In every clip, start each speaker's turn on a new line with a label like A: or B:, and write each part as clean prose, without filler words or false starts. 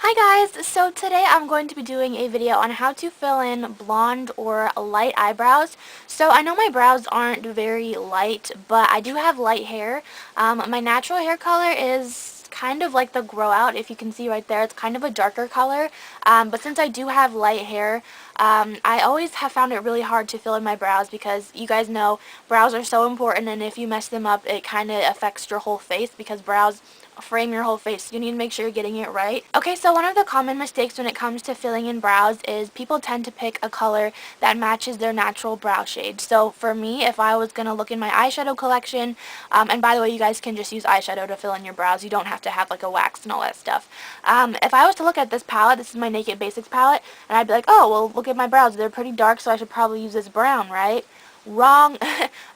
A: Hi guys, so today I'm going to be doing a video on how to fill in blonde or light eyebrows. So I know my brows aren't very light, but I do have light hair. My natural hair color is kind of like the grow out. If you can see right there, it's kind of a darker color. But since I do have light hair, I always have found it really hard to fill in my brows because you guys know brows are so important, and if you mess them up, it kind of affects your whole face because brows frame your whole face. You need to make sure you're getting it right. Okay, so one of the common mistakes when it comes to filling in brows is people tend to pick a color that matches their natural brow shade. So for me, if I was going to look in my eyeshadow collection, and by the way, you guys can just use eyeshadow to fill in your brows. You don't have to have like a wax and all that stuff. If I was to look at this palette, this is my Naked Basics palette, and I'd be like, oh, well, look at my brows. They're pretty dark, so I should probably use this brown, right? Wrong.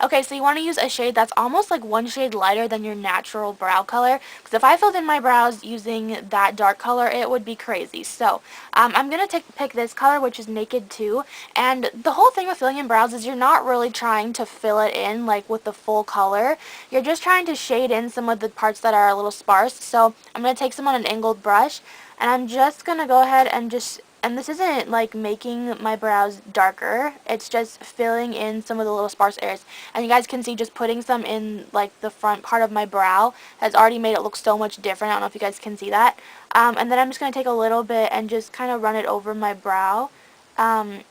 A: Okay, so you want to use a shade that's almost like one shade lighter than your natural brow color, because if I filled in my brows using that dark color, it would be crazy. So I'm going to pick this color, which is Naked 2, and the whole thing with filling in brows is you're not really trying to fill it in like with the full color. You're just trying to shade in some of the parts that are a little sparse. So I'm going to take some on an angled brush, and I'm just going to go ahead and and this isn't like making my brows darker, it's just filling in some of the little sparse areas. And you guys can see just putting some in like the front part of my brow has already made it look so much different. I don't know if you guys can see that. And then I'm just going to take a little bit and just kind of run it over my brow. And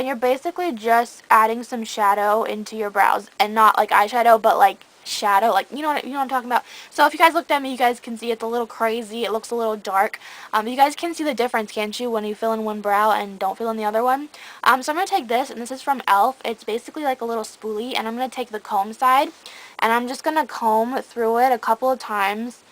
A: you're basically just adding some shadow into your brows, and not like eyeshadow, but like shadow, like you know what I'm talking about. So if you guys looked at me, you guys can see it's a little crazy. It looks a little dark. You guys can see the difference, can't you, when you fill in one brow and don't fill in the other one? So I'm gonna take this, and this is from Elf. It's basically like a little spoolie, and I'm gonna take the comb side, and I'm just gonna comb through it a couple of times.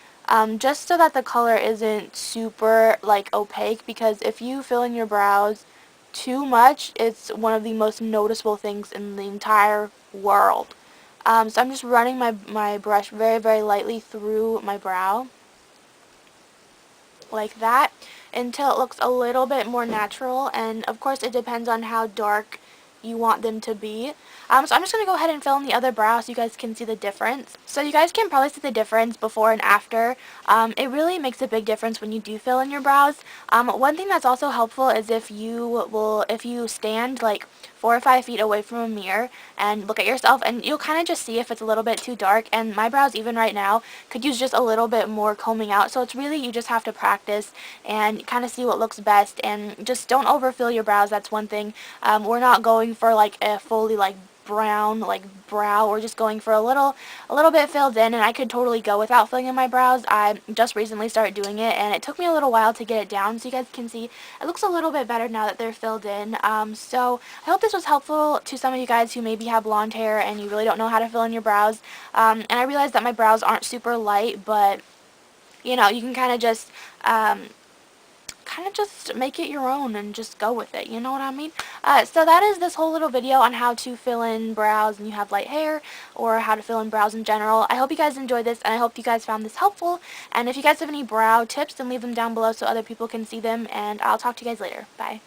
A: Just so that the color isn't super like opaque, because if you fill in your brows too much, it's one of the most noticeable things in the entire world. So I'm just running my brush very, very lightly through my brow, like that, until it looks a little bit more natural, and of course it depends on how dark you want them to be. So I'm just going to go ahead and fill in the other brow so you guys can see the difference. So you guys can probably see the difference before and after. It really makes a big difference when you do fill in your brows. One thing that's also helpful is if you stand like 4 or 5 feet away from a mirror and look at yourself, and you'll kind of just see if it's a little bit too dark. And my brows, even right now, could use just a little bit more combing out. So it's really, you just have to practice and kind of see what looks best, and just don't overfill your brows. That's one thing. We're not going for like a fully like brown like brow. We're just going for a little bit filled in, and I could totally go without filling in my brows. I just recently started doing it, and it took me a little while to get it down. So you guys can see it looks a little bit better now that they're filled in. So I hope this was helpful to some of you guys who maybe have blonde hair and you really don't know how to fill in your brows. And I realize that my brows aren't super light, but you know, you can kind of just make it your own and just go with it, you know what I mean? So that is this whole little video on how to fill in brows and you have light hair, or how to fill in brows in general. I hope you guys enjoyed this, and I hope you guys found this helpful, and if you guys have any brow tips, then leave them down below so other people can see them, and I'll talk to you guys later. Bye.